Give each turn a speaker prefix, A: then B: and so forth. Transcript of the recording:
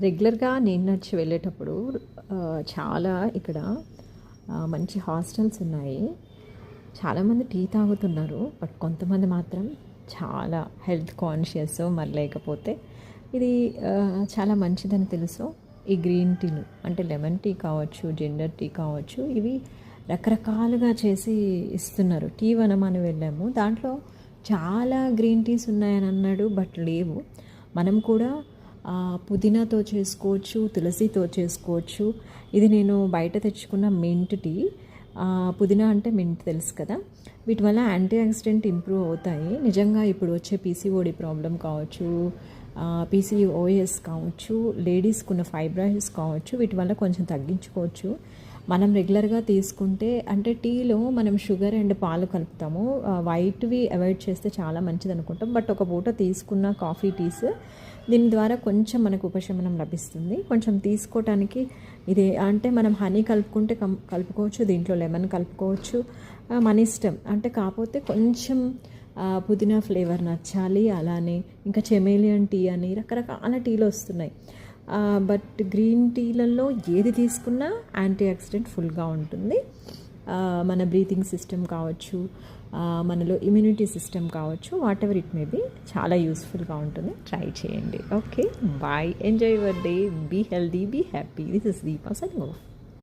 A: రెగ్యులర్గా నేను నడిచి వెళ్ళేటప్పుడు చాలా ఇక్కడ మంచి హాస్టల్స్ ఉన్నాయి. చాలామంది టీ తాగుతున్నారు. బట్ కొంతమంది మాత్రం చాలా హెల్త్ కాన్షియస్, మరి లేకపోతే ఇది చాలా మంచిదని తెలుసు. ఈ గ్రీన్ టీలు అంటే లెమన్ టీ కావచ్చు, జింజర్ టీ కావచ్చు, ఇవి రకరకాలుగా చేసి ఇస్తున్నారు. టీ వనం అని వెళ్ళాము, దాంట్లో చాలా గ్రీన్ టీస్ ఉన్నాయని అన్నాడు, బట్ లేవు. మనం కూడా పుదీనాతో చేసుకోవచ్చు, తులసితో చేసుకోవచ్చు. ఇది నేను బయట తెచ్చుకున్న మింట్ టీ. పుదీనా అంటే మింట్ తెలుసు కదా. వీటి వల్ల యాంటీ ఆక్సిడెంట్ ఇంప్రూవ్ అవుతాయి. నిజంగా ఇప్పుడు వచ్చే పీసీఓడి ప్రాబ్లం కావచ్చు, పీసీఓఎస్ కావచ్చు, లేడీస్కి ఉన్న ఫైబ్రాయిడ్స్ కావచ్చు, వీటి వల్ల కొంచెం తగ్గించుకోవచ్చు మనం రెగ్యులర్గా తీసుకుంటే. అంటే టీలో మనం షుగర్ అండ్ పాలు కలుపుతాము, వైట్వి అవాయిడ్ చేస్తే చాలా మంచిది అనుకుంటాం. బట్ ఒక పూట తీసుకున్న కాఫీ టీస్ దీని ద్వారా కొంచెం మనకు ఉపశమనం లభిస్తుంది. కొంచెం తీసుకోవటానికి ఇది అంటే మనం హనీ కలుపుకుంటే కలుపుకోవచ్చు, దీంట్లో లెమన్ కలుపుకోవచ్చు, మన ఇష్టం. అంటే కాకపోతే కొంచెం పుదీనా ఫ్లేవర్ నచ్చాలి. అలానే ఇంకా చెమేలియన్ టీ అని రకరకాల టీలు వస్తున్నాయి. బట్ గ్రీన్ టీలలో ఏది తీసుకున్నా యాంటీ ఆక్సిడెంట్ ఫుల్గా ఉంటుంది. మన బ్రీతింగ్ సిస్టమ్ కావచ్చు, మనలో ఇమ్యూనిటీ సిస్టమ్ కావచ్చు, whatever it may be, చాలా యూస్ఫుల్గా ఉంటుంది. ట్రై చేయండి. Okay, bye, enjoy your day, be healthy, be happy. This is Deepa signing of.